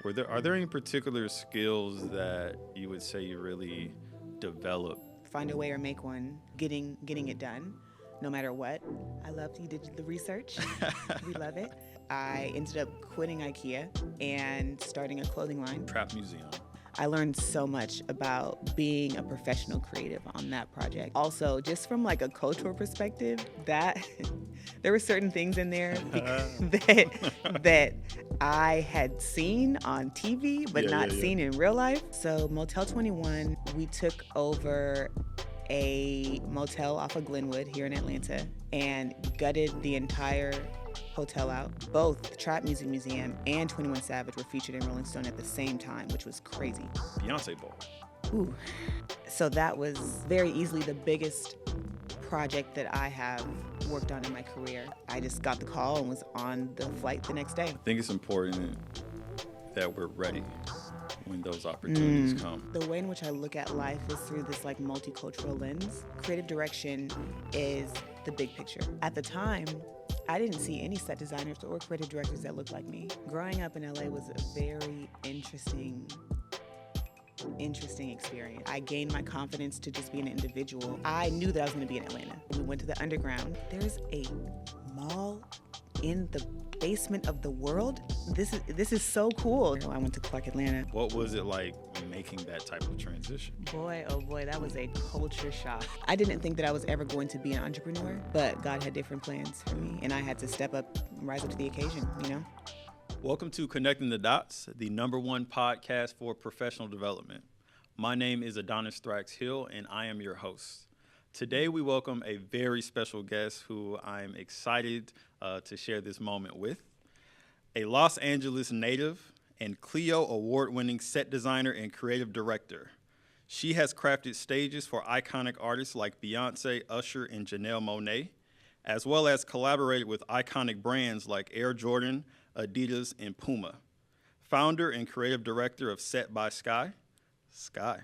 Are there any particular skills that you would say you really developed? Find a way or make one, getting it done, no matter what. I loved you did the research. We love it. I ended up quitting IKEA and starting a clothing line. Trap Museum. I learned so much about being a professional creative on that project. Also, just from like a cultural perspective, that there were certain things in there that I had seen on TV, but not seen in real life. So Motel 21, we took over a motel off of Glenwood here in Atlanta and gutted the entire hotel out. Both Trap Music Museum and 21 Savage were featured in Rolling Stone at the same time, which was crazy. Beyonce Bowl. Ooh. So that was very easily the biggest project that I have worked on in my career. I just got the call and was on the flight the next day. I think it's important that we're ready when those opportunities come. The way in which I look at life is through this like multicultural lens. Creative direction is the big picture. At the time, I didn't see any set designers or creative directors that looked like me. Growing up in LA was a very interesting experience. I gained my confidence to just be an individual. I knew that I was going to be in Atlanta. We went to the underground. There's a mall in the basement of the world. This is so cool. I went to Clark, Atlanta. What was it like making that type of transition? Boy, oh boy, that was a culture shock. I didn't think that I was ever going to be an entrepreneur, but God had different plans for me, and I had to step up and rise up to the occasion, you know? Welcome to Connecting the Dots, the #1 podcast for professional development. My name is Adonis Thrax Hill, and I am your host. Today, we welcome a very special guest who I'm excited to share this moment with. A Los Angeles native and Clio award-winning set designer and creative director. She has crafted stages for iconic artists like Beyonce, Usher, and Janelle Monáe, as well as collaborated with iconic brands like Air Jordan, Adidas, and Puma. Founder and creative director of Set by Skye, Skye.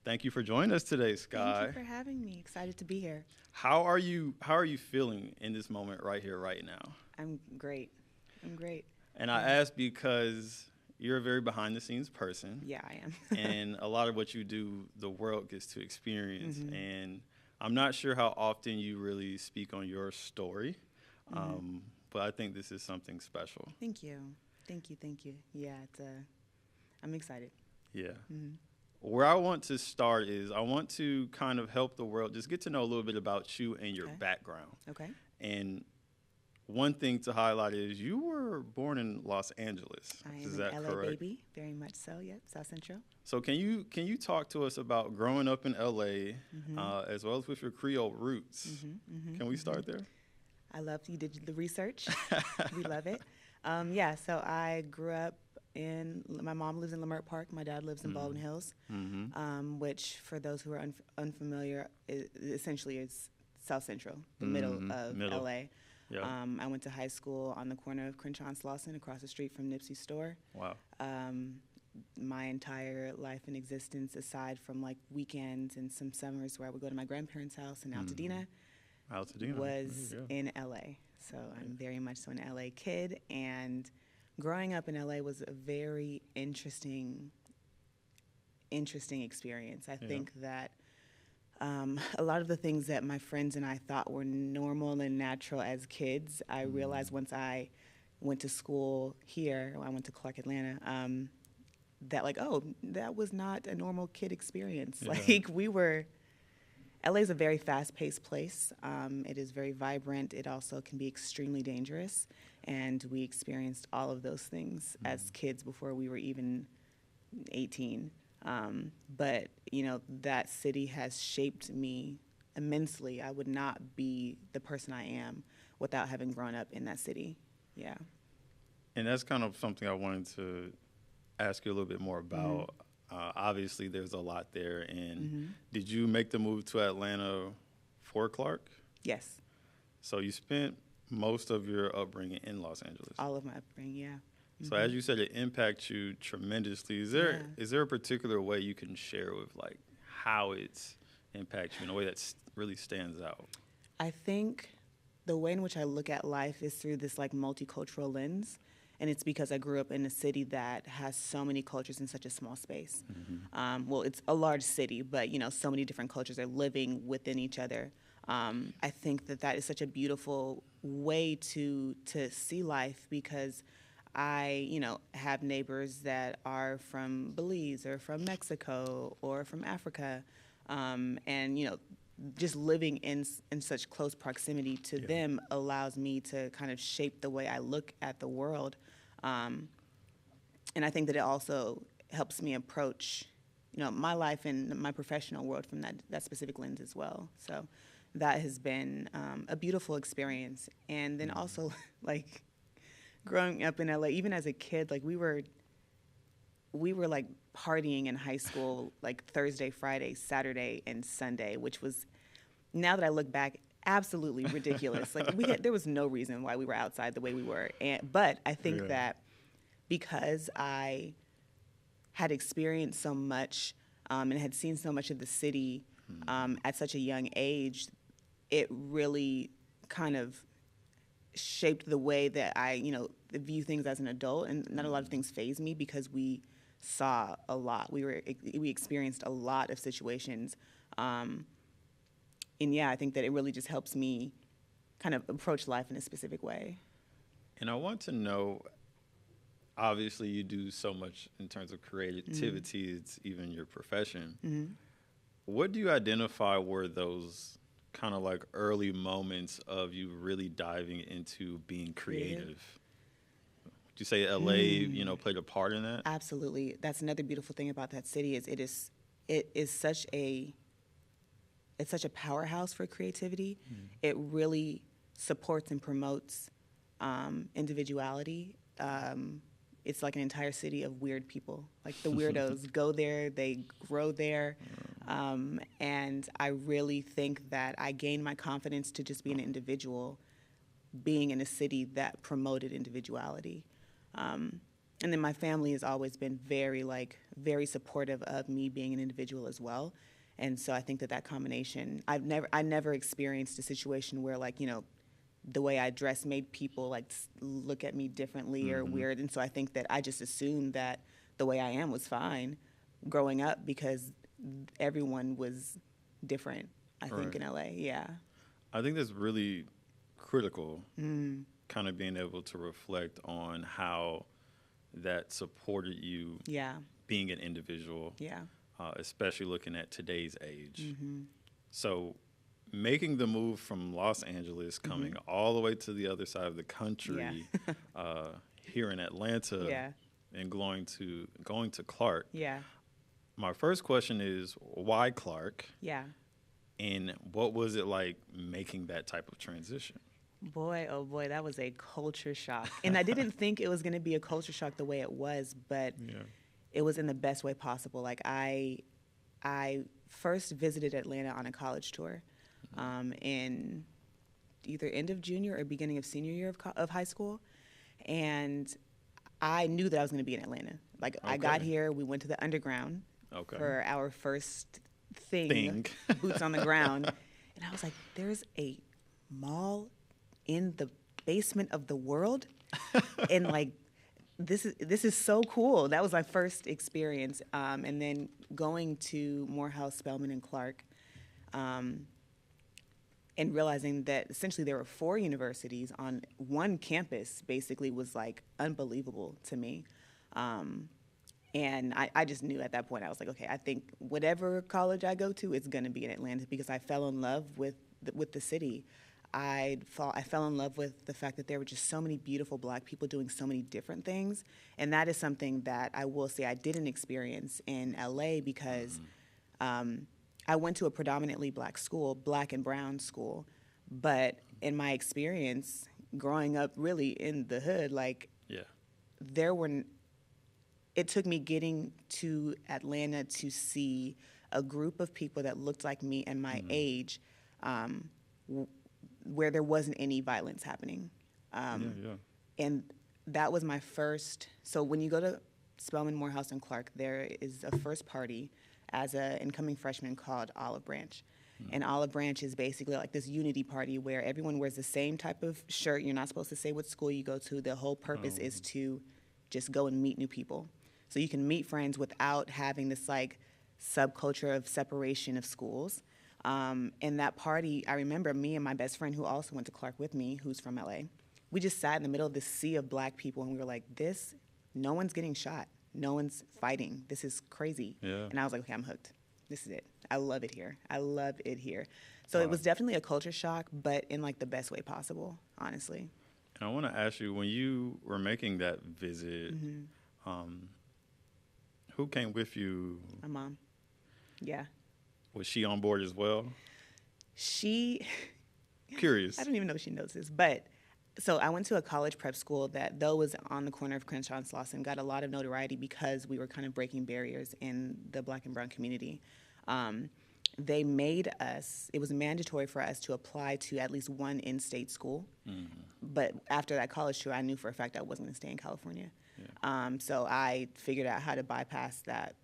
Thank you for joining us today, Skye. Thank you for having me. Excited to be here. How are you feeling in this moment right here, right now? I'm great. And I ask because you're a very behind-the-scenes person. Yeah, I am. And a lot of what you do, the world gets to experience. Mm-hmm. And I'm not sure how often you really speak on your story, but I think this is something special. Thank you. Yeah, I'm excited. Yeah. Mm-hmm. Where I want to start is I want to kind of help the world just get to know a little bit about you and your background. Okay. And one thing to highlight is you were born in Los Angeles. I Is am that an LA correct? baby, very much so. Yep, South Central. So can you talk to us about growing up in LA, as well as with your Creole roots? Can we start there? I loved you did the research. We love it. So I grew up my mom lives in Leimert Park. My dad lives in Baldwin Hills, which for those who are unfamiliar, essentially is South Central, the middle of LA. Yep. I went to high school on the corner of Crenshaw and Slauson, across the street from Nipsey's store. Wow. My entire life and existence, aside from like weekends and some summers where I would go to my grandparents' house in Altadena, was in LA. So I'm very much so an LA kid, and growing up in LA was a very interesting experience. I think that a lot of the things that my friends and I thought were normal and natural as kids, I realized once I went to school here, I went to Clark, Atlanta, that like, oh, that was not a normal kid experience. Yeah. Like LA is a very fast-paced place. It is very vibrant. It also can be extremely dangerous. And we experienced all of those things as kids before we were even 18. But, that city has shaped me immensely. I would not be the person I am without having grown up in that city. Yeah. And that's kind of something I wanted to ask you a little bit more about. Obviously, there's a lot there. And did you make the move to Atlanta for Clark? Yes. So you spent most of your upbringing in Los Angeles. All of my upbringing, yeah. So as you said, it impacts you tremendously. Is there a particular way you can share with like how it's impacts you in a way that really stands out? I think the way in which I look at life is through this like multicultural lens. And it's because I grew up in a city that has so many cultures in such a small space. Well, it's a large city, but so many different cultures are living within each other. I think that is such a beautiful way to see life, because I, have neighbors that are from Belize or from Mexico or from Africa, and just living in such close proximity to them allows me to kind of shape the way I look at the world, and I think that it also helps me approach, my life and my professional world from that specific lens as well. So that has been a beautiful experience, and then also like growing up in LA, even as a kid, like we were like partying in high school, like Thursday, Friday, Saturday, and Sunday, which was, now that I look back, absolutely ridiculous. Like there was no reason why we were outside the way we were. But I think that because I had experienced so much and had seen so much of the city at such a young age, it really kind of shaped the way that I, view things as an adult, and not a lot of things faze me because we saw a lot. We experienced a lot of situations, and I think that it really just helps me kind of approach life in a specific way. And I want to know, obviously you do so much in terms of creativity, it's even your profession. What do you identify were those kind of like early moments of you really diving into being creative? Would you say LA, played a part in that? Absolutely. That's another beautiful thing about that city is it is such a powerhouse for creativity. It really supports and promotes individuality. It's like an entire city of weird people. Like the weirdos go there, they grow there. And I really think that I gained my confidence to just be an individual being in a city that promoted individuality. And then my family has always been very supportive of me being an individual as well. And so I think that combination, I never experienced a situation where the way I dress made people look at me differently or weird. And so I think that I just assumed that the way I am was fine growing up because everyone was different, I think, in LA. Yeah. I think that's really critical, kind of being able to reflect on how that supported you being an individual, especially looking at today's age. So making the move from Los Angeles, coming all the way to the other side of the country, here in Atlanta, and going to Clark. My first question is, why Clark? And what was it like making that type of transition? Boy, oh boy, that was a culture shock. And I didn't think it was going to be a culture shock the way it was, but it was in the best way possible. Like I first visited Atlanta on a college tour in either end of junior or beginning of senior year of high school. And I knew that I was going to be in Atlanta. I got here, we went to the underground for our first thing, boots on the ground. And I was like, there's a mall in the basement of the world? And this is so cool. That was my first experience. And then going to Morehouse, Spelman, and Clark, and realizing that essentially there were 4 universities on one campus basically was unbelievable to me. And I just knew at that point, I was like, okay, I think whatever college I go to, it's going to be in Atlanta, because I fell in love with the city. I fell in love with the fact that there were just so many beautiful Black people doing so many different things. And that is something that I will say I didn't experience in LA, because I went to a predominantly Black school, Black and brown school. But in my experience, growing up really in the hood, it took me getting to Atlanta to see a group of people that looked like me and my age, where there wasn't any violence happening. And that was my first. So when you go to Spelman, Morehouse, and Clark, there is a first party as an incoming freshman called Olive Branch. And Olive Branch is basically like this unity party where everyone wears the same type of shirt. You're not supposed to say what school you go to. The whole purpose is to just go and meet new people. So you can meet friends without having this like subculture of separation of schools. And that party, I remember me and my best friend who also went to Clark with me, who's from LA, we just sat in the middle of this sea of black people and we were like, no one's getting shot. No one's fighting. This is crazy. Yeah. And I was like, okay, I'm hooked. This is it. I love it here. I love it here. So it was definitely a culture shock, but in like the best way possible, honestly. And I want to ask you, when you were making that visit, who came with you? My mom. Yeah. Was she on board as well? She, Curious. I don't even know if she knows this, but so I went to a college prep school that, though was on the corner of Crenshaw and Slauson, got a lot of notoriety because we were kind of breaking barriers in the black and brown community. They made us, it was mandatory for us to apply to at least one in-state school. But after that college tour, I knew for a fact I wasn't going to stay in California. Yeah. So I figured out how to bypass that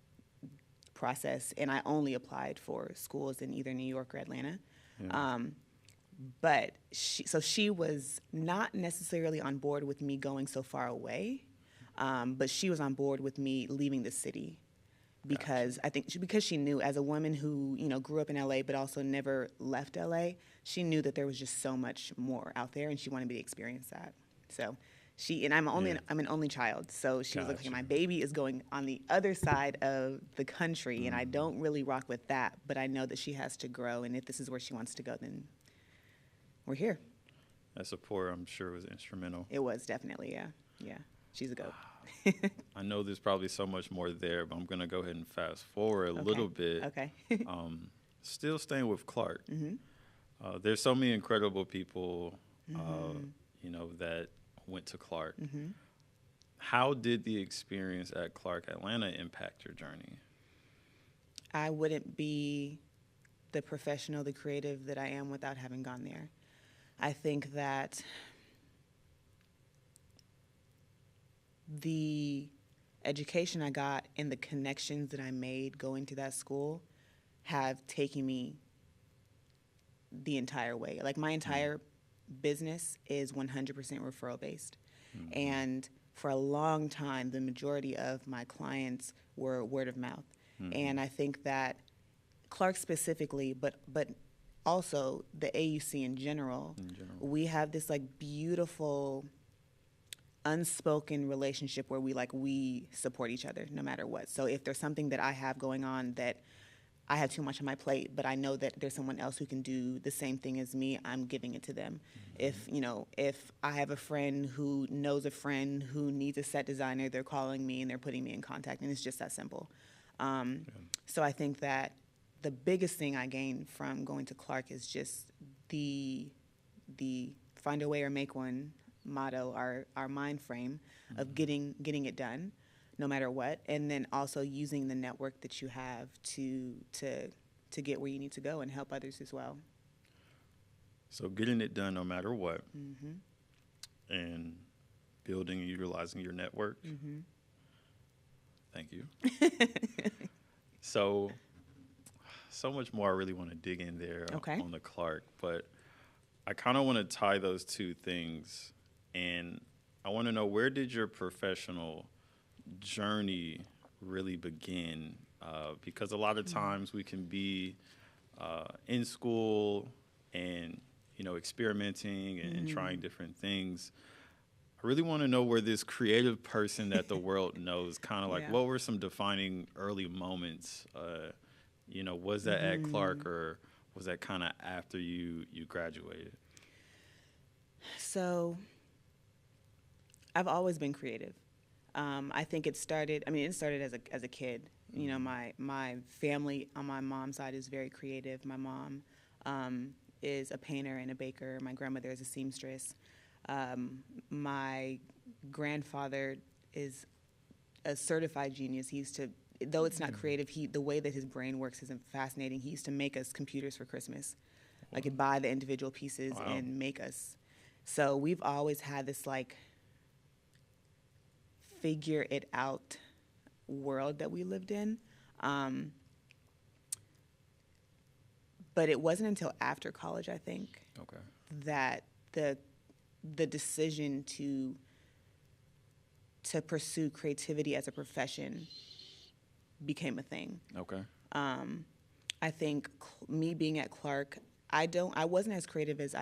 process, and I only applied for schools in either New York or Atlanta. Yeah. But she was not necessarily on board with me going so far away, but she was on board with me leaving the city because I think because she knew, as a woman who grew up in LA but also never left LA, she knew that there was just so much more out there, and she wanted me to experience that. So I'm an only child, so she was like, okay, my baby is going on the other side of the country, and I don't really rock with that, but I know that she has to grow, and if this is where she wants to go, then we're here. That support, I'm sure, was instrumental. It was, definitely, yeah. Yeah, she's a goat. I know there's probably so much more there, but I'm going to go ahead and fast forward a little bit. Okay. Still staying with Clark. There's so many incredible people, that went to Clark. How did the experience at Clark Atlanta impact your journey? I wouldn't be the professional, the creative that I am without having gone there. I think that the education I got and the connections that I made going to that school have taken me the entire way. Like, my entire business is 100% referral based. And for a long time, the majority of my clients were word of mouth. And I think that Clark specifically, but also the AUC in general, we have this like beautiful unspoken relationship where we support each other no matter what. So if there's something that I have going on that I have too much on my plate, but I know that there's someone else who can do the same thing as me, I'm giving it to them. If I have a friend who knows a friend who needs a set designer, they're calling me and they're putting me in contact, and it's just that simple. So I think that the biggest thing I gained from going to Clark is just the find a way or make one motto, our mind frame of getting it done, no matter what, and then also using the network that you have to get where you need to go and help others as well. So getting it done no matter what, and building and utilizing your network. Thank you. So much more I really want to dig in there on the Clark, but I kind of want to tie those two things, and I want to know, where did your professional journey really begin? Because a lot of times we can be in school and experimenting and trying different things. I really want to know where this creative person that the world knows, kind of like, what were some defining early moments? Was that at Clark, or was that kind of after you graduated? So I've always been creative. I think it started as a kid. My family on my mom's side is very creative. My mom is a painter and a baker. My grandmother is a seamstress. My grandfather is a certified genius. He used to, though it's not creative, the way that his brain works is fascinating. He used to make us computers for Christmas. Like, he'd buy the individual pieces and make us. So we've always had this like figure it out world that we lived in. But it wasn't until after college, I think, Okay. that the decision to pursue creativity as a profession became a thing. Okay. I think me being at Clark, I wasn't as creative as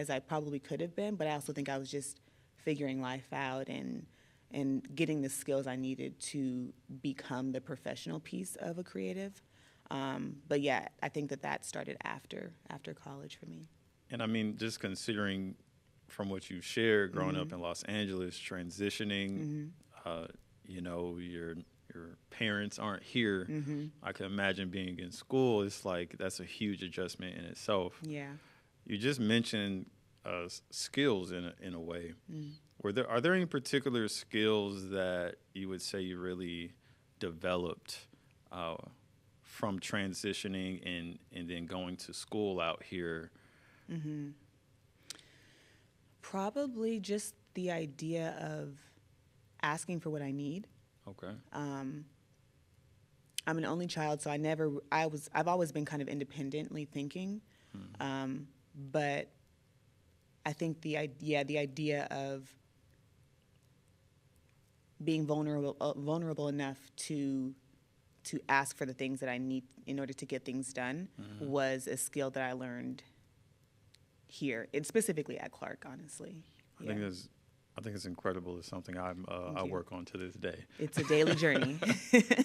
I probably could have been, but I also think I was just figuring life out and getting the skills I needed to become the professional piece of a creative. But yeah, I think that started after college for me. And I mean, just considering from what you've shared, growing Mm-hmm. up in Los Angeles, transitioning, you know, your parents aren't here. Mm-hmm. I can imagine being in school. It's like that's a huge adjustment in itself. Yeah. You just mentioned skills in a way. Mm. Are there any particular skills that you would say you really developed from transitioning and then going to school out here? Mm-hmm. Probably just the idea of asking for what I need. Okay. I'm an only child, so I've always been kind of independently thinking. But I think the idea of being vulnerable enough to ask for the things that I need in order to get things done was a skill that I learned here, and specifically at Clark, honestly. I think it's incredible. It's something I work on to this day. It's a daily journey.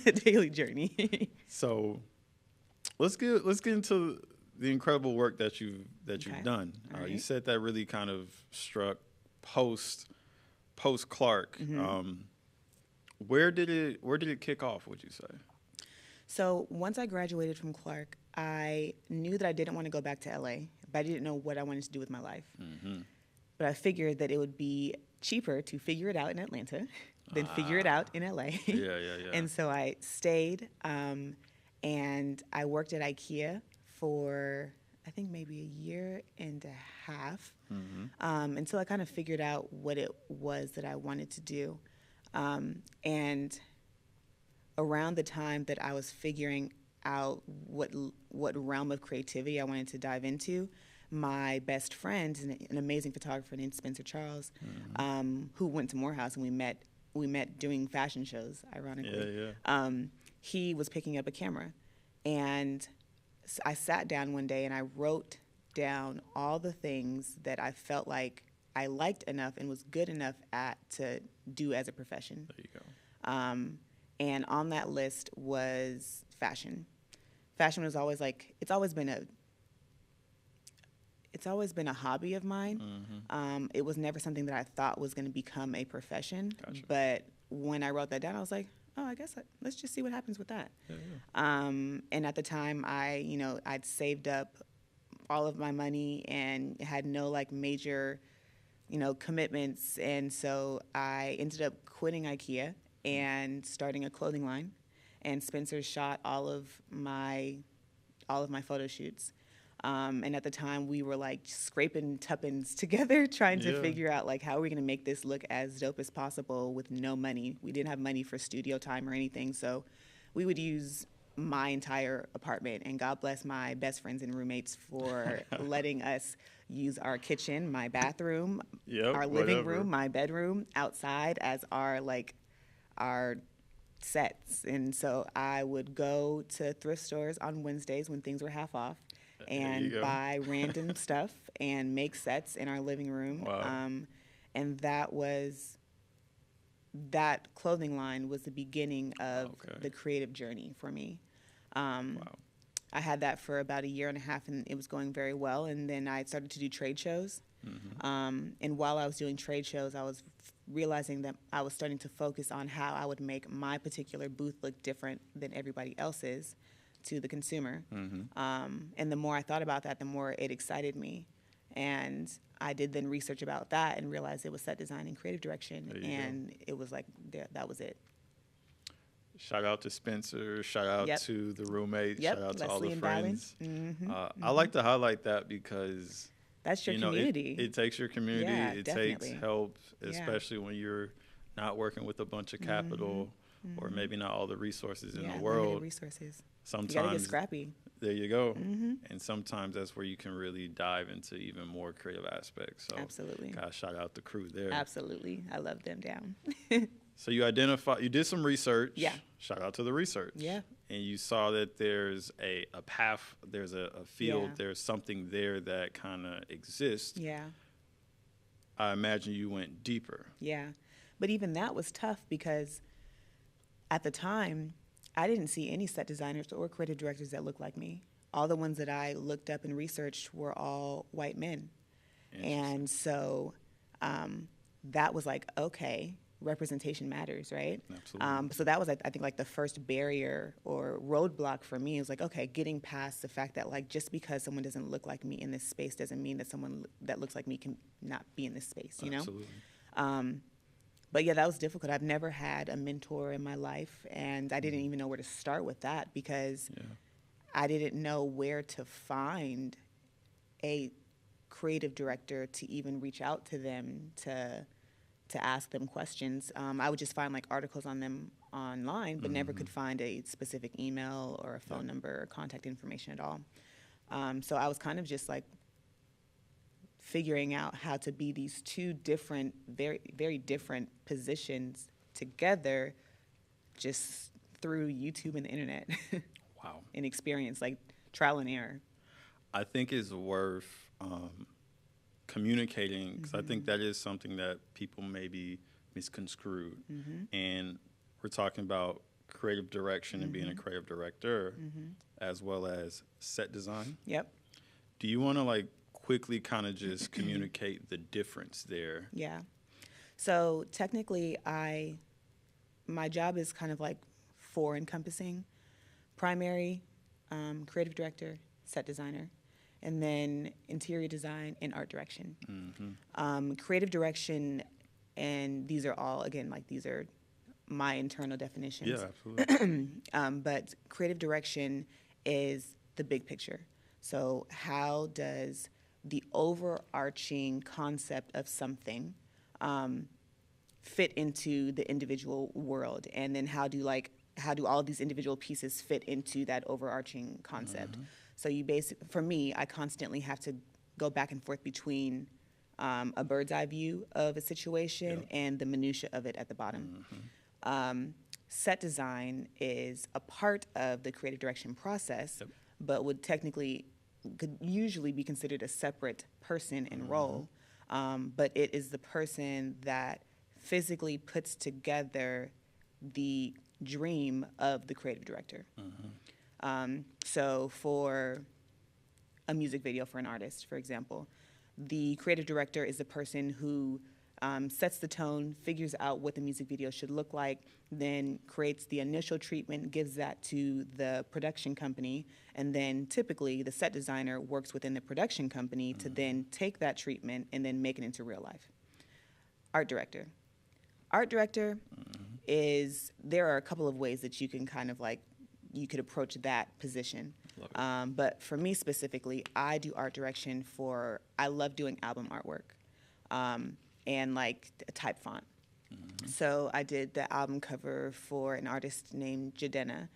A daily journey. So let's get into the incredible work that you've done. All You right. said that really kind of struck post Clark. Where did it kick off, would you say? So once I graduated from Clark, I knew that I didn't want to go back to LA, but I didn't know what I wanted to do with my life. But I figured that it would be cheaper to figure it out in Atlanta than figure it out in LA. Yeah. And so I stayed, and I worked at IKEA for, I think, maybe a year and a half, until I kind of figured out what it was that I wanted to do. And around the time that I was figuring out what realm of creativity I wanted to dive into, my best friend, an amazing photographer named Spencer Charles, who went to Morehouse, and we met doing fashion shows, ironically. He was picking up a camera, and I sat down one day and I wrote down all the things that I felt like I liked enough and was good enough at to do as a profession. There you go. And on that list was fashion. Fashion was always it's always been a hobby of mine. It was never something that I thought was going to become a profession. Gotcha. But when I wrote that down, I was like, oh, I guess let's just see what happens with that. Yeah. And at the time, I'd saved up all of my money and had no major, commitments. And so I ended up quitting IKEA and starting a clothing line. And Spencer shot all of my photo shoots. And at the time, we were scraping tuppence together, trying to figure out how are we going to make this look as dope as possible with no money. We didn't have money for studio time or anything, so we would use my entire apartment. And God bless my best friends and roommates for letting us use our kitchen, my bathroom, our living room, my bedroom outside as our sets. And so I would go to thrift stores on Wednesdays when things were half off and buy random stuff and make sets in our living room. Wow. And that clothing line was the beginning of the creative journey for me. I had that for about a year and a half, and it was going very well. And then I started to do trade shows. And while I was doing trade shows, I was realizing that I was starting to focus on how I would make my particular booth look different than everybody else's to the consumer. And the more I thought about that, the more it excited me. And I did then research about that and realized it was set design and creative direction. And it was that was it. Shout out to Spencer. Shout out to the roommates. Shout out to all the friends. I like to highlight that because that's your community. It takes your community. Yeah, it definitely. takes help, especially when you're not working with a bunch of capital. or maybe not all the resources in the limited world. resources. Sometimes You gotta get scrappy. there you go. And sometimes that's where you can really dive into even more creative aspects. So Absolutely. gotta shout out the crew there. Absolutely. I love them down. So you did some research. Yeah. Shout out to the research. Yeah. And you saw that there's a path, there's a field, Yeah. there's something there that kind of exists. Yeah. I imagine you went deeper. Yeah. But even that was tough because at the time, I didn't see any set designers or creative directors that looked like me. All the ones that I looked up and researched were all white men. And so that was like, okay, representation matters, right? Absolutely. So that was, I think, like the first barrier or roadblock for me. It was like, okay, getting past the fact that like just because someone doesn't look like me in this space doesn't mean that someone that looks like me can not be in this space, you know? Absolutely. But yeah, that was difficult. I've never had a mentor in my life, and I didn't even know where to start with that because I didn't know where to find a creative director to even reach out to them to ask them questions. I would just find like articles on them online, but never could find a specific email or a phone number or contact information at all. So I was kind of just like figuring out how to be these two different, very, very different positions together just through YouTube and the internet. Wow. And experience, like trial and error. I think it's worth communicating because I think that is something that people maybe misconstrued. And we're talking about creative direction and being a creative director as well as set design. Yep. Do you want to like quickly kind of just communicate the difference there? Yeah. So technically, my job is kind of like four encompassing: primary, creative director, set designer, and then interior design and art direction. Creative direction, and these are all, again, like these are my internal definitions. Yeah, absolutely. But creative direction is the big picture. So how does the overarching concept of something fit into the individual world? And then how do all of these individual pieces fit into that overarching concept? So for me, I constantly have to go back and forth between a bird's eye view of a situation and the minutia of it at the bottom. Set design is a part of the creative direction process, but could usually be considered a separate person and role. But it is the person that physically puts together the dream of the creative director. So for a music video for an artist, for example, the creative director is the person who sets the tone, figures out what the music video should look like, then creates the initial treatment, gives that to the production company, and then typically the set designer works within the production company to then take that treatment and then make it into real life. Art director. Art director there are a couple of ways that you can kind of like, you could approach that position. But for me specifically, I do art direction I love doing album artwork. And like a type font. So I did the album cover for an artist named Jadena,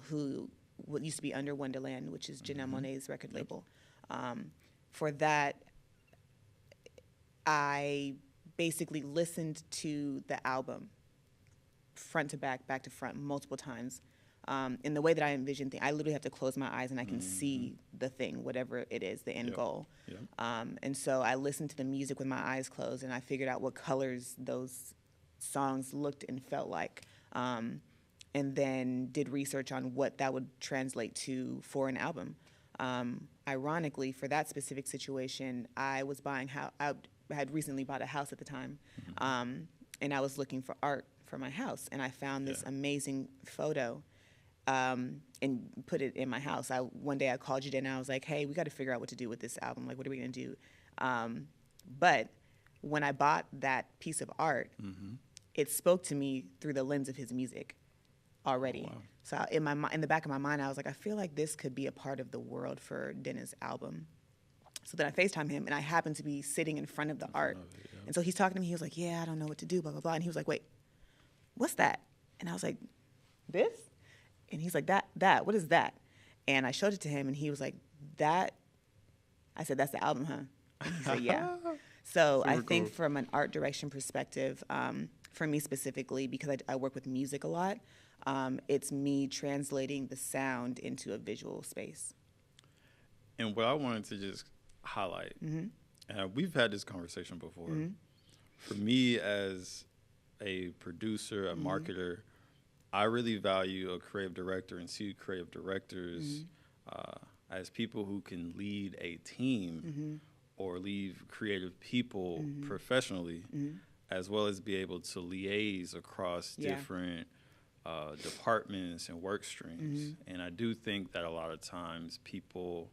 who used to be under Wonderland, which is Janelle Monáe's record label. For that, I basically listened to the album front to back, back to front, multiple times. In the way that I envision things, I literally have to close my eyes and I can see the thing, whatever it is, the end goal. And so I listened to the music with my eyes closed, and I figured out what colors those songs looked and felt like, and then did research on what that would translate to for an album. Ironically, for that specific situation, I had recently bought a house at the time, and I was looking for art for my house, and I found this amazing photo. And put it in my house. One day I called you and I was like, hey, we got to figure out what to do with this album. Like, what are we going to do? But when I bought that piece of art, it spoke to me through the lens of his music already. Oh, wow. So in the back of my mind, I was like, I feel like this could be a part of the world for Dena's album. So then I FaceTimed him, and I happened to be sitting in front of the art. And so he's talking to me. He was like, yeah, I don't know what to do, blah, blah, blah. And he was like, wait, what's that? And I was like, this? And he's like, that, what is that? And I showed it to him, and he was like, that? I said, that's the album, huh? And he said, yeah. So I think from an art direction perspective, for me specifically, because I work with music a lot, it's me translating the sound into a visual space. And what I wanted to just highlight, we've had this conversation before. For me as a producer, a marketer, I really value a creative director and see creative directors as people who can lead a team or lead creative people professionally, as well as be able to liaise across different departments and work streams. And I do think that a lot of times people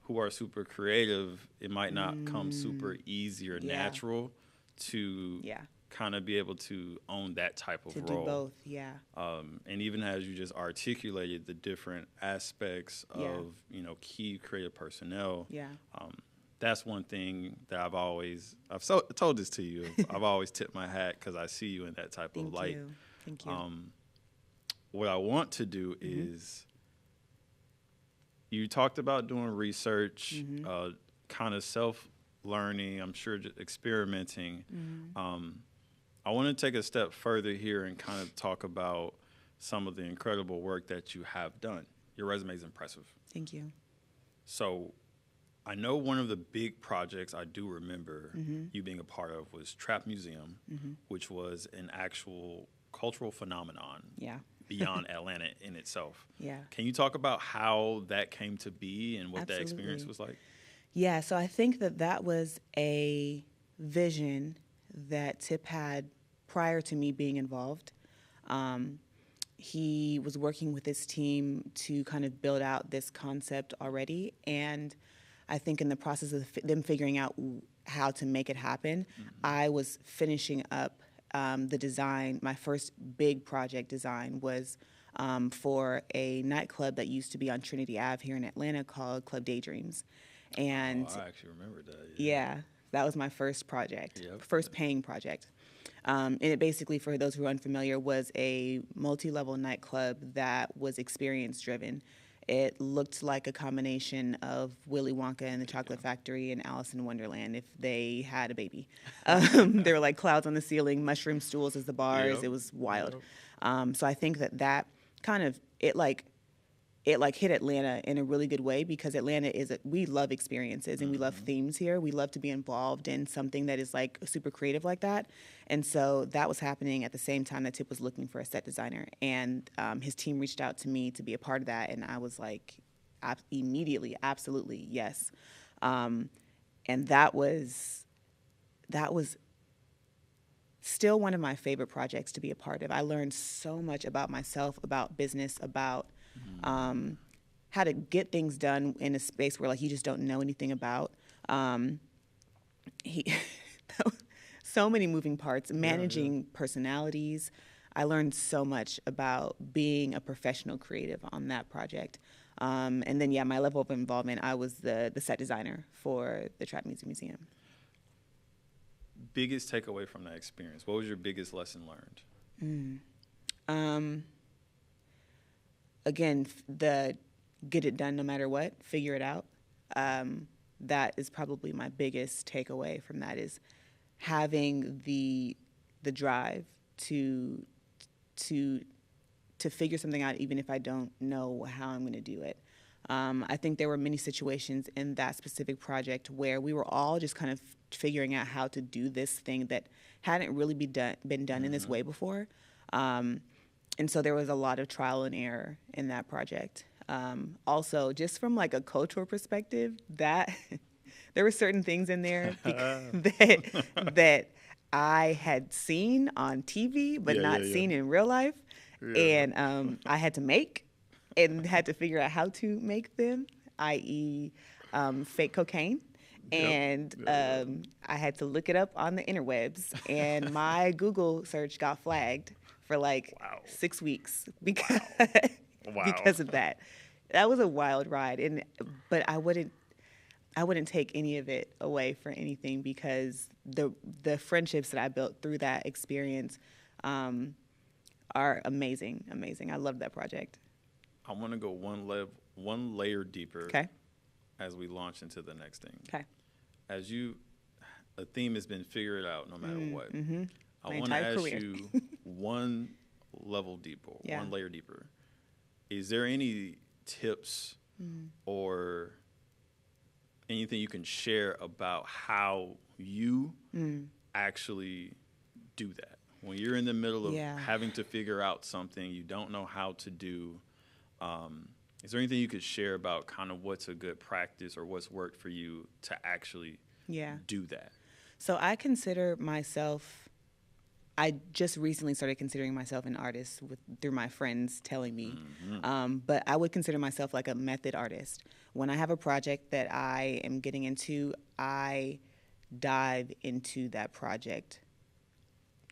who are super creative, it might not come super easy or natural to kind of be able to own that type of role. To do both, and even as you just articulated the different aspects of, key creative personnel, that's one thing that I've told this to you, I've always tipped my hat because I see you in that type of light. Thank you. What I want to do is, you talked about doing research, kind of self-learning, I'm sure just experimenting. I want to take a step further here and kind of talk about some of the incredible work that you have done. Your resume is impressive. Thank you. So I know one of the big projects I do remember you being a part of was Trap Museum, which was an actual cultural phenomenon beyond Atlanta in itself. Can you talk about how that came to be and what that experience was like? Yeah, so I think that was a vision that Tip had prior to me being involved. He was working with his team to kind of build out this concept already, and I think in the process of them figuring out how to make it happen, I was finishing up the design. My first big project design was for a nightclub that used to be on Trinity Ave here in Atlanta called Club Daydreams. And I actually remember that. Yeah, that was my first project, first paying project. And it basically, for those who are unfamiliar, was a multi-level nightclub that was experience-driven. It looked like a combination of Willy Wonka and the Chocolate Factory and Alice in Wonderland if they had a baby. There were like clouds on the ceiling, mushroom stools as the bars. It was wild. So I think that kind of, it hit Atlanta in a really good way, because Atlanta we love experiences and we love themes here. We love to be involved in something that is like super creative like that. And so that was happening at the same time that Tip was looking for a set designer. And his team reached out to me to be a part of that. And I was like, immediately, absolutely, yes. And that was still one of my favorite projects to be a part of. I learned so much about myself, about business, about how to get things done in a space where you just don't know anything about. So many moving parts, managing personalities. I learned so much about being a professional creative on that project. And then, my level of involvement, I was the set designer for the Trap Museum. Biggest takeaway from that experience? What was your biggest lesson learned? Again, the get it done no matter what, figure it out. That is probably my biggest takeaway from that, is having the drive to figure something out, even if I don't know how I'm going to do it. I think there were many situations in that specific project where we were all just kind of figuring out how to do this thing that hadn't really been done in this way before. And so there was a lot of trial and error in that project. Also, just from a cultural perspective, that there were certain things in there that I had seen on TV but not seen in real life. And I had to make and had to figure out how to make them, i.e. Fake cocaine. And I had to look it up on the interwebs, and my Google search got flagged for 6 weeks because of that. That was a wild ride, but I wouldn't take any of it away for anything, because the friendships that I built through that experience are amazing, amazing. I love that project. I want to go one layer deeper Okay. as we launch into the next thing. Okay. A theme has been figured out no matter what. Mm-hmm. I My want to entire ask career. you one level deeper, Yeah. one layer deeper. Is there any tips or anything you can share about how you actually do that? When you're in the middle of Yeah. having to figure out something you don't know how to do, is there anything you could share about kind of what's a good practice or what's worked for you to actually do that? So I consider myself, I just recently started considering myself an artist through my friends telling me. But I would consider myself like a method artist. When I have a project that I am getting into, I dive into that project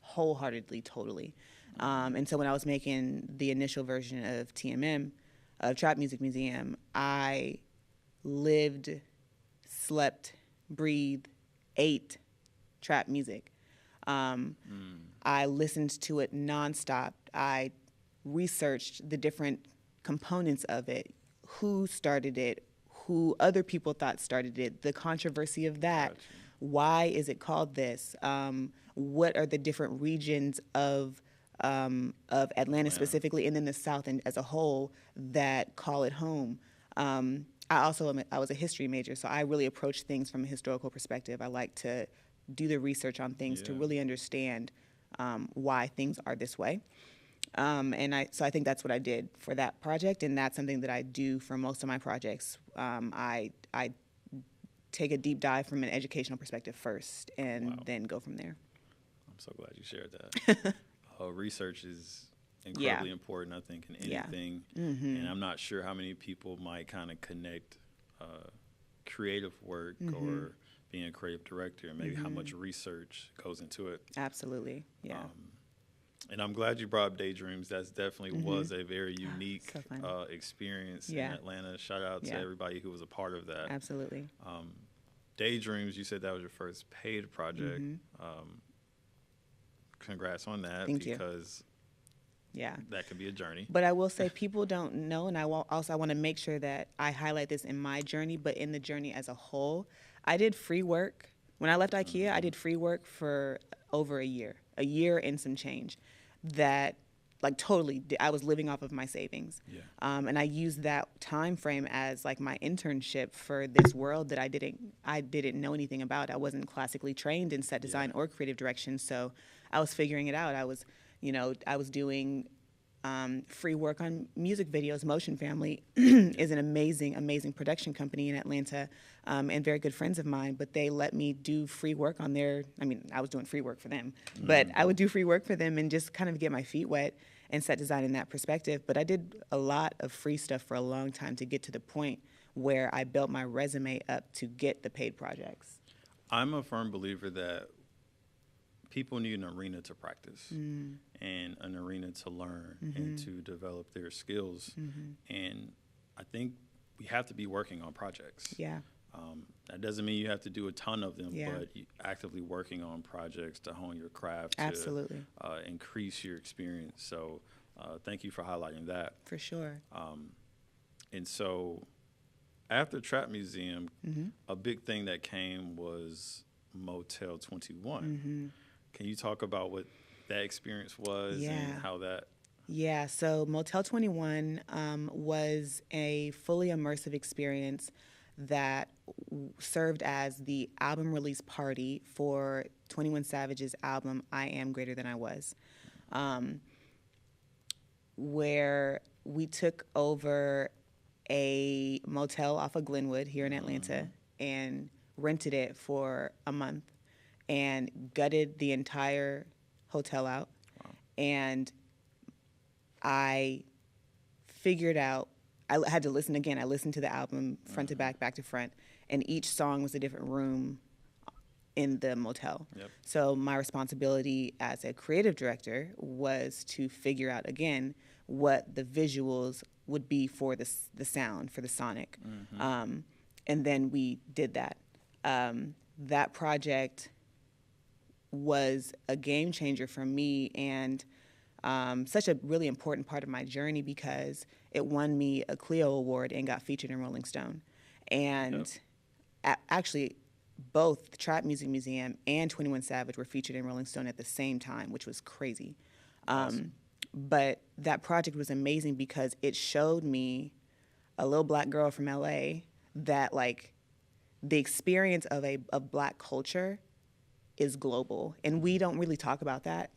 wholeheartedly, totally. And so when I was making the initial version of TMM, of Trap Music Museum, I lived, slept, breathed, ate trap music. I listened to it nonstop. I researched the different components of it, who started it, who other people thought started it, the controversy of that. Gotcha. Why is it called this? What are the different regions of Atlanta specifically, and then the South and as a whole that call it home? I was a history major, so I really approach things from a historical perspective. I like to do the research on things to really understand why things are this way. So I think that's what I did for that project, and that's something that I do for most of my projects. I take a deep dive from an educational perspective first, and then go from there. I'm so glad you shared that. Research is incredibly important, I think, in anything. And I'm not sure how many people might kind of connect creative work or being a creative director, and maybe how much research goes into it. Absolutely, yeah. And I'm glad you brought up Daydreams. That definitely was a very unique experience in Atlanta. Shout out to everybody who was a part of that. Absolutely. Daydreams, you said that was your first paid project. Congrats on that. Thank you. Because that can be a journey. But I will say people don't know, and I want to make sure that I highlight this in my journey, but in the journey as a whole. I did free work. When I left IKEA, I did free work for over a year and some change. That, like, totally, I was living off of my savings. And I used that time frame as like my internship for this world that I didn't know anything about. I wasn't classically trained in set design or creative direction, so I was figuring it out. I was doing free work on music videos. Motion Family is an amazing, amazing production company in Atlanta, and very good friends of mine, but they let me do free work on I was doing free work for them, but I would do free work for them and just kind of get my feet wet and set design in that perspective. But I did a lot of free stuff for a long time to get to the point where I built my resume up to get the paid projects. I'm a firm believer that people need an arena to practice and an arena to learn and to develop their skills. And I think we have to be working on projects. That doesn't mean you have to do a ton of them, but actively working on projects to hone your craft, Absolutely. To increase your experience. So thank you for highlighting that. For sure. And so after Trap Museum, a big thing that came was Motel 21. Can you talk about what that experience was and how that... Yeah, so Motel 21 was a fully immersive experience that served as the album release party for 21 Savage's album, I Am Greater Than I Was, where we took over a motel off of Glenwood here in Atlanta and rented it for a month and gutted the entire hotel out. And I figured out, I had to listen again. I listened to the album front to back to front, and each song was a different room in the motel. So my responsibility as a creative director was to figure out, again, what the visuals would be for the sound, for the sonic. And then we did that. That project was a game changer for me, and such a really important part of my journey because it won me a Clio Award and got featured in Rolling Stone. And actually, both the Trap Music Museum and 21 Savage were featured in Rolling Stone at the same time, which was crazy. Awesome. But that project was amazing because it showed me, a little black girl from LA, that like the experience of black culture is global, and we don't really talk about that.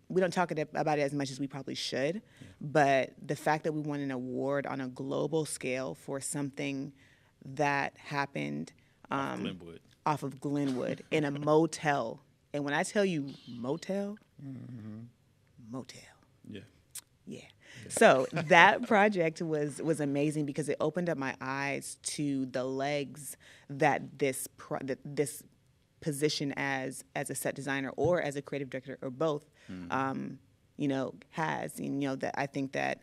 We don't talk about it as much as we probably should. Yeah. But the fact that we won an award on a global scale for something that happened off of Glenwood in a motel, and when I tell you motel, motel. Yeah. Yeah. So that project was amazing because it opened up my eyes to the legs that this position as a set designer or as a creative director or both, has. And, that I think that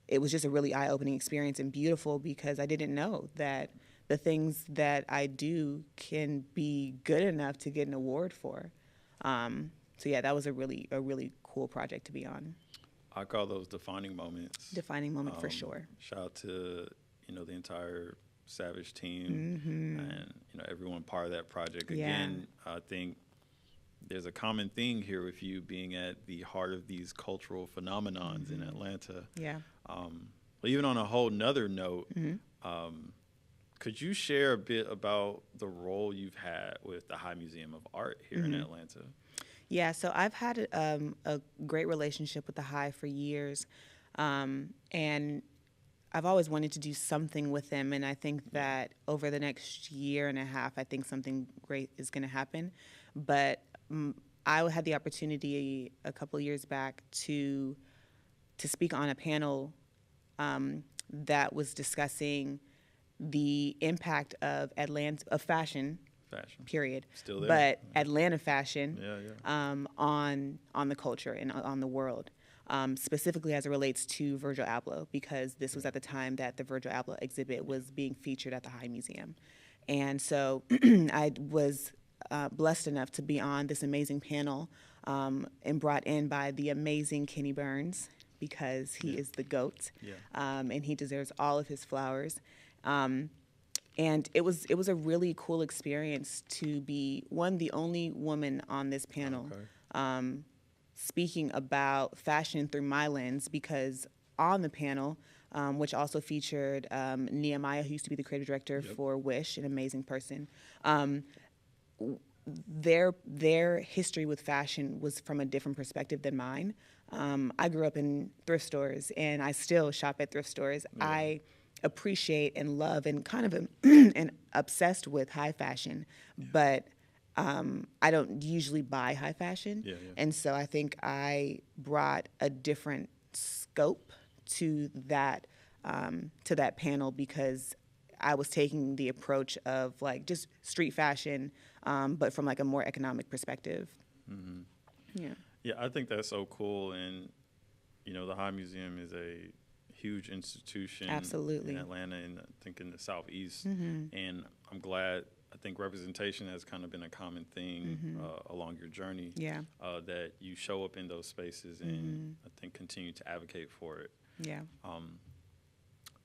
it was just a really eye-opening experience and beautiful because I didn't know that the things that I do can be good enough to get an award for. So yeah, that was a really cool project to be on. I call those defining moments. Defining moment for sure. Shout out to the entire Savage team and everyone part of that project. Again, I think there's a common thing here with you being at the heart of these cultural phenomenons in Atlanta. Yeah. But even on a whole nother note, could you share a bit about the role you've had with the High Museum of Art here in Atlanta? Yeah, so I've had a great relationship with the High for years, and I've always wanted to do something with them, and I think that over the next year and a half, I think something great is going to happen. But I had the opportunity a couple of years back to speak on a panel that was discussing the impact of fashion. Period. Still there. But Atlanta fashion Yeah. on the culture and on the world, specifically as it relates to Virgil Abloh, because this was at the time that the Virgil Abloh exhibit was being featured at the High Museum. And so I was blessed enough to be on this amazing panel and brought in by the amazing Kenny Burns, because he is the GOAT, and he deserves all of his flowers. And it was a really cool experience to be, the only woman on this panel speaking about fashion through my lens, because on the panel, which also featured Nehemiah, who used to be the creative director for Wish, an amazing person, their history with fashion was from a different perspective than mine. I grew up in thrift stores, and I still shop at thrift stores. Yeah. I appreciate and love and kind of and obsessed with high fashion, but I don't usually buy high fashion. And so I think I brought a different scope to that panel, because I was taking the approach of like just street fashion, but from like a more economic perspective. Yeah, I think that's so cool. And the High Museum is a huge institution in Atlanta, and I think in the Southeast. And I'm glad, I think representation has kind of been a common thing along your journey, that you show up in those spaces and I think continue to advocate for it.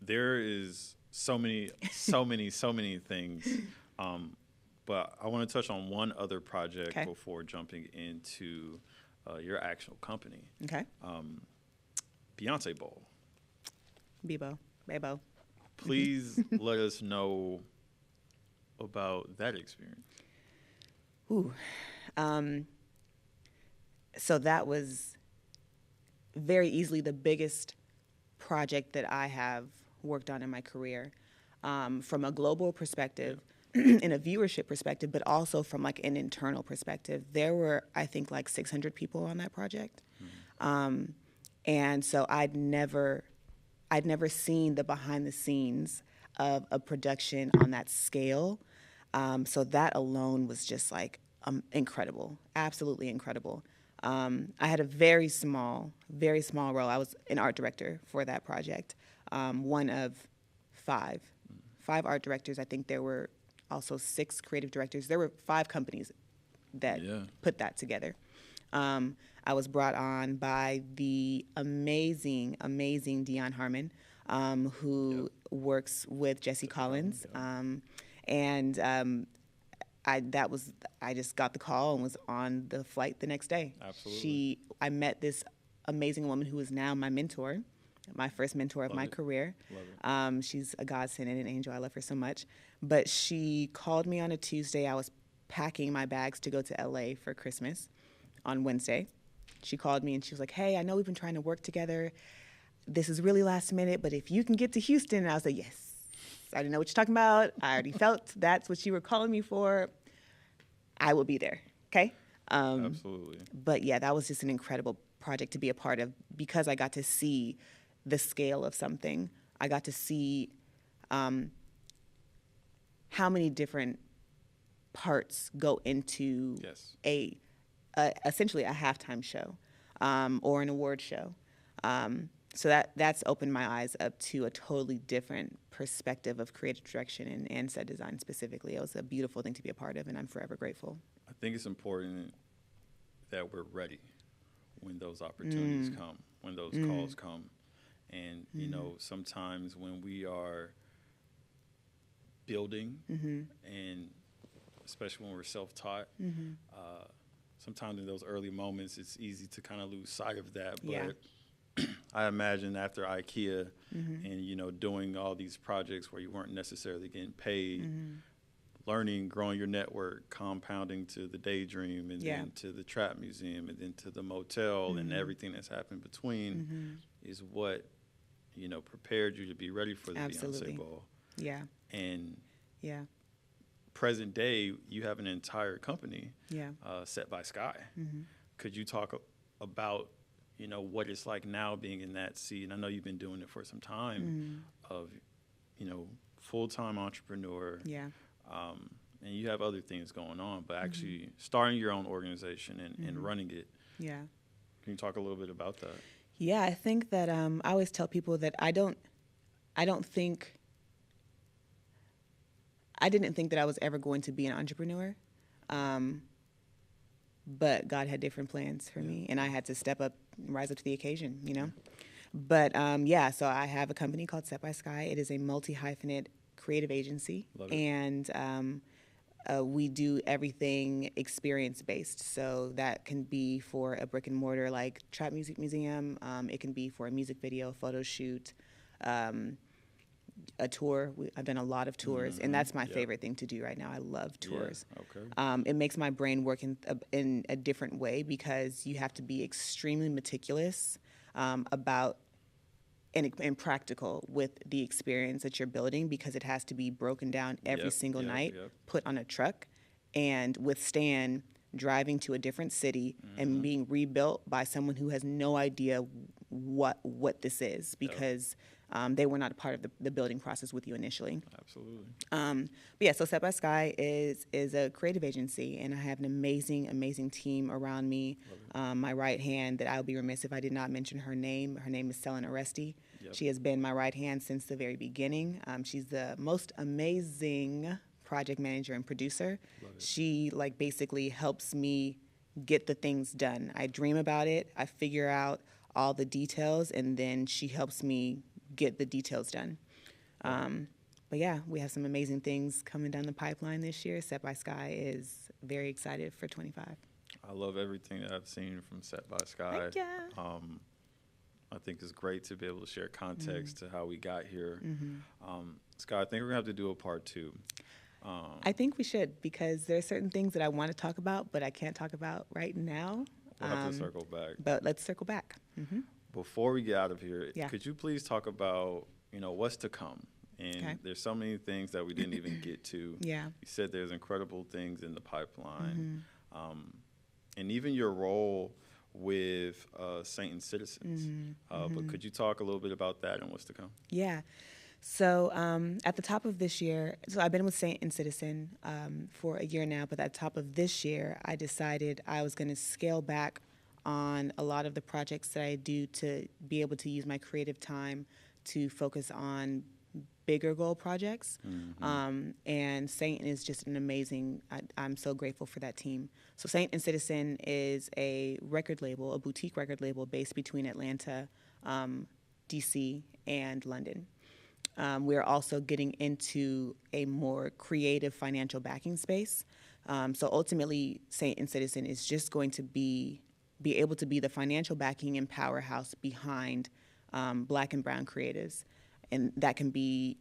There is so many things, but I want to touch on one other project before jumping into your actual company. Beyonce Bowl. Bebo. Please let us know about that experience. So that was very easily the biggest project that I have worked on in my career, from a global perspective, in a viewership perspective, but also from like an internal perspective. There were, I think, like 600 people on that project. And so I'd never seen the behind the scenes of a production on that scale. So that alone was just like incredible, absolutely incredible. I had a very small role. I was an art director for that project, one of five art directors. I think there were also 6 creative directors. There were 5 companies that put that together. I was brought on by the amazing, amazing Dion Harmon, who works with Jesse Collins. And I just got the call and was on the flight the next day. Absolutely. I met this amazing woman who is now my mentor, my first mentor of my career. Love it. She's a godsend and an angel. I love her so much. But she called me on a Tuesday. I was packing my bags to go to LA for Christmas on Wednesday. She called me and she was like, hey, I know we've been trying to work together. This is really last minute, but if you can get to Houston, and I was like, yes. I didn't know what you're talking about. I already felt that's what you were calling me for. I will be there, okay? Absolutely. But yeah, that was just an incredible project to be a part of because I got to see the scale of something. I got to see how many different parts go into essentially a halftime show or an award show. So that's opened my eyes up to a totally different perspective of creative direction and set design specifically. It was a beautiful thing to be a part of, and I'm forever grateful. I think it's important that we're ready when those opportunities come, when those calls come. And, you know, sometimes when we are building, and especially when we're self-taught, sometimes in those early moments, it's easy to kind of lose sight of that. But I imagine after IKEA and, you know, doing all these projects where you weren't necessarily getting paid, learning, growing your network, compounding to the Daydream and then to the Trap Museum and then to the motel and everything that's happened between is what, you know, prepared you to be ready for the Beyonce Ball. Yeah. And present day, you have an entire company, Set by Skye. Could you talk about, you know, what it's like now being in that seat? And I know you've been doing it for some time of, you know, full-time entrepreneur. And you have other things going on, but actually starting your own organization and running it. Can you talk a little bit about that? Yeah, I think that I always tell people that I didn't think that I was ever going to be an entrepreneur. But God had different plans for me, and I had to step up, rise up to the occasion, you know? But so I have a company called Set by Skye. It is a multi-hyphenate creative agency. Love it. And we do everything experience-based. So that can be for a brick and mortar like Trap Music Museum. It can be for a music video, photo shoot, a tour. I've done a lot of tours, and that's my favorite thing to do right now. I love tours. It makes my brain work in a different way because you have to be extremely meticulous about and practical with the experience that you're building because it has to be broken down every single night, put on a truck, and withstand driving to a different city and being rebuilt by someone who has no idea what this is because they were not a part of the building process with you initially. Absolutely. So Set by Skye is a creative agency, and I have an amazing team around me. My right hand, that I would be remiss if I did not mention her name. Her name is Selena Aresti. She has been my right hand since the very beginning. She's the most amazing project manager and producer. She basically helps me get the things done. I dream about it, I figure out all the details, and then she helps me get the details done. But yeah, we have some amazing things coming down the pipeline this year. Set by Skye is very excited for 25. I love everything that I've seen from Set by Skye. Thank you. I think it's great to be able to share context to how we got here. Skye, I think we're going to have to do a part 2. I think we should because there are certain things that I want to talk about, but I can't talk about right now. We'll have to circle back. But let's circle back. Before we get out of here, could you please talk about, you know, what's to come? And there's so many things that we didn't even get to. You said there's incredible things in the pipeline. And even your role with Saint and Citizens. But could you talk a little bit about that and what's to come? Yeah. So at the top of this year, so I've been with Saint and Citizen for a year now, but at the top of this year, I decided I was going to scale back on a lot of the projects that I do to be able to use my creative time to focus on bigger goal projects. And Saint is just an amazing, I'm so grateful for that team. So Saint and Citizen is a record label, a boutique record label based between Atlanta, DC, and London. We're also getting into a more creative financial backing space. So ultimately, Saint and Citizen is just going to be able to be the financial backing and powerhouse behind Black and brown creatives. And that can be,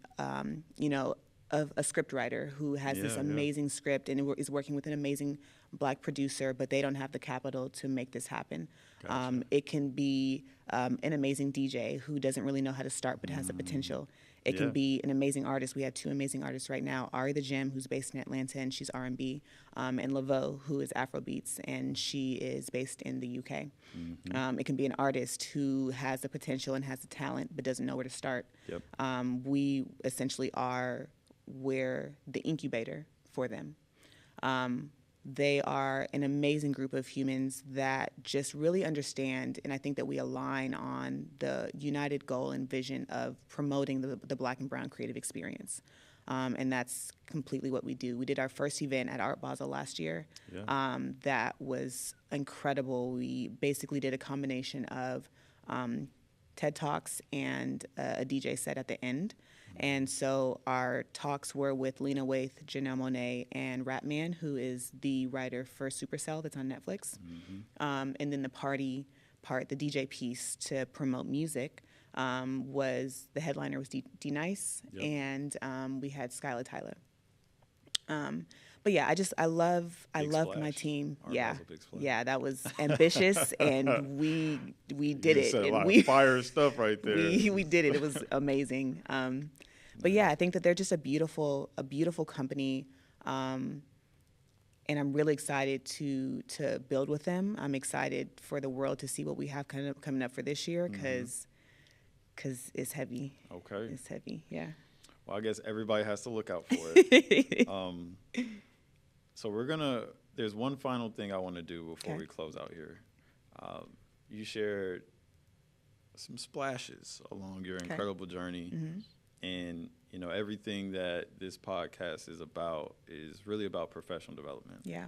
a script writer who has this amazing script and is working with an amazing Black producer, but they don't have the capital to make this happen. Gotcha. It can be an amazing DJ who doesn't really know how to start but has the potential. It can be an amazing artist. We have two amazing artists right now, Ari the Gem, who's based in Atlanta, and she's R&B, and Laveau, who is Afrobeats, and she is based in the UK. It can be an artist who has the potential and has the talent but doesn't know where to start. We essentially are the incubator for them. They are an amazing group of humans that just really understand, and I think that we align on the united goal and vision of promoting the Black and brown creative experience. And that's completely what we do. We did our first event at Art Basel last year. That was incredible. We basically did a combination of TED Talks and a DJ set at the end. And so our talks were with Lena Waithe, Janelle Monáe, and Ratman, who is the writer for Supercell that's on Netflix. And then the party part, the DJ piece to promote music, was the headliner was D Nice, and we had Skylar Tyler. But yeah, I loved my team. Yeah, that was ambitious, and we did it. Said a and lot of fire stuff right there. We did it. It was amazing. But yeah, I think that they're just a beautiful company, and I'm really excited to build with them. I'm excited for the world to see what we have coming up for this year, because it's heavy. Okay, it's heavy. Yeah. Well, I guess everybody has to look out for it. So there's one final thing I want to do before we close out here. You shared some splashes along your incredible journey. And, everything that this podcast is about is really about professional development. Yeah.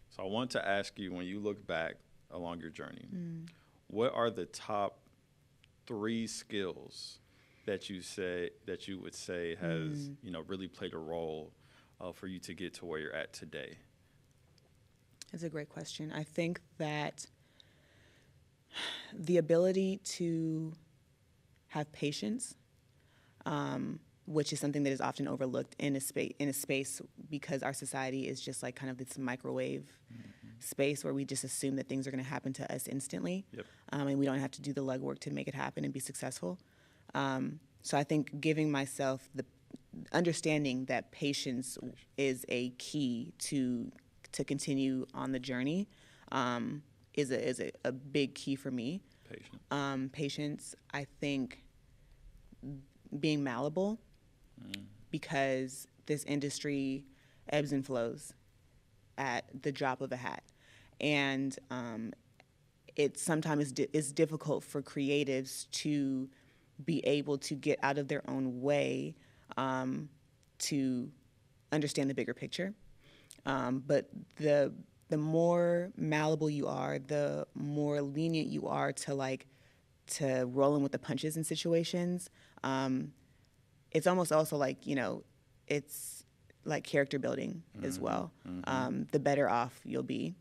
So I want to ask you, when you look back along your journey, what are the top 3 skills that you would say has, really played a role for you to get to where you're at today? That's a great question. I think that the ability to have patience, which is something that is often overlooked in a space because our society is just like kind of this microwave space where we just assume that things are going to happen to us instantly, and we don't have to do the legwork to make it happen and be successful. So I think giving myself the understanding that patience is a key to continue on the journey is a big key for me. Patience. I think being malleable, because this industry ebbs and flows at the drop of a hat, and it sometimes is difficult for creatives to be able to get out of their own way to understand the bigger picture. But the more malleable you are, the more lenient you are to roll in with the punches in situations. It's almost also like, it's like character building as well. The better off you'll be.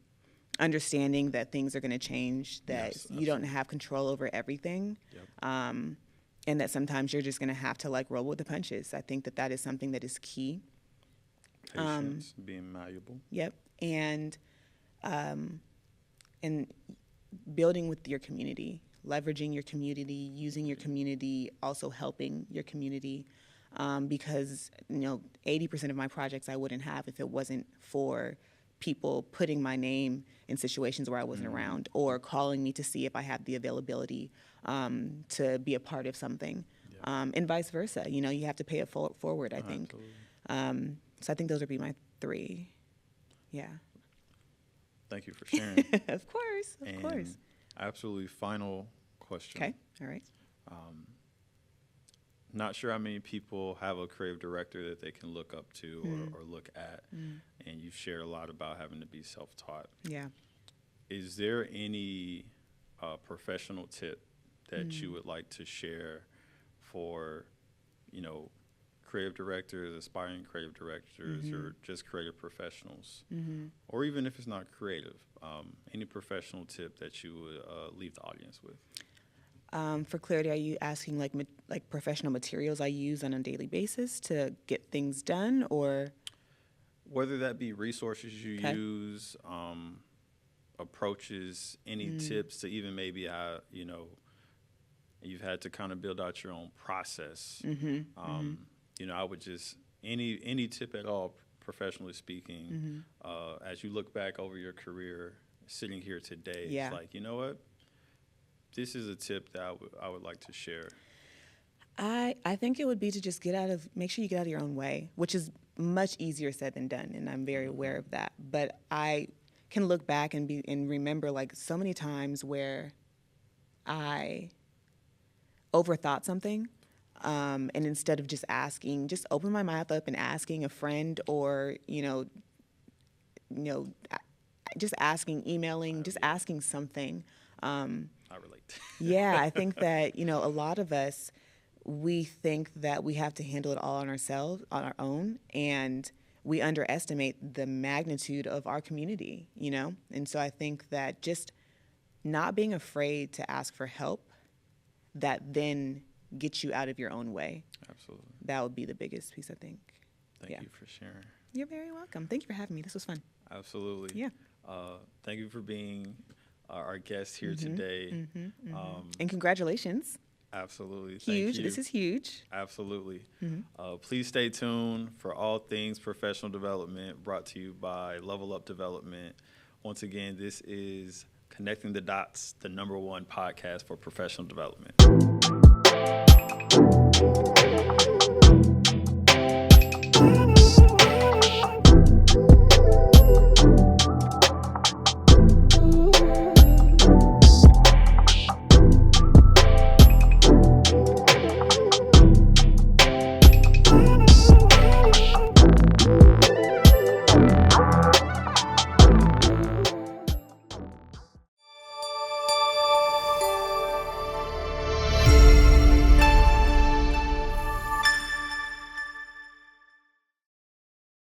Understanding that things are going to change, that you don't have control over everything. And that sometimes you're just going to have to roll with the punches. I think that is something that is key. Patience, being malleable. And building with your community, leveraging your community, using your community, also helping your community. Because 80% of my projects I wouldn't have if it wasn't for people putting my name in situations where I wasn't around, or calling me to see if I have the availability to be a part of something, and vice versa. You have to pay it forward, I think. So I think those would be my 3. Yeah. Thank you for sharing. Of course. Absolutely final question. Okay, all right. not sure how many people have a creative director that they can look up to or look at. And you've shared a lot about having to be self-taught. Yeah. Is there any professional tip that you would like to share for, creative directors, aspiring creative directors, or just creative professionals? Or even if it's not creative, any professional tip that you would leave the audience with? For clarity, are you asking like professional materials I use on a daily basis to get things done, or whether that be resources you use, approaches, any tips to even maybe how you've had to kind of build out your own process. I would just any tip at all, professionally speaking, as you look back over your career, sitting here today, it's like, you know what? This is a tip that I would like to share. I think it would be to just make sure you get out of your own way, which is much easier said than done, and I'm very aware of that. But I can look back and remember like so many times where I overthought something, and instead of just open my mouth up and asking a friend, or just emailing, just asking something. I relate. Yeah, I think that, a lot of us, we think that we have to handle it all on our own, and we underestimate the magnitude of our community, And so I think that just not being afraid to ask for help that then gets you out of your own way. Absolutely. That would be the biggest piece, I think. Thank you for sharing. You're very welcome. Thank you for having me. This was fun. Absolutely. Yeah. Thank you for being our guest here today. And congratulations. Absolutely. Huge. Thank you. This is huge. Absolutely. Please stay tuned for all things professional development, brought to you by Level Up Development. Once again, this is Connecting the Dots, the #1 podcast for professional development.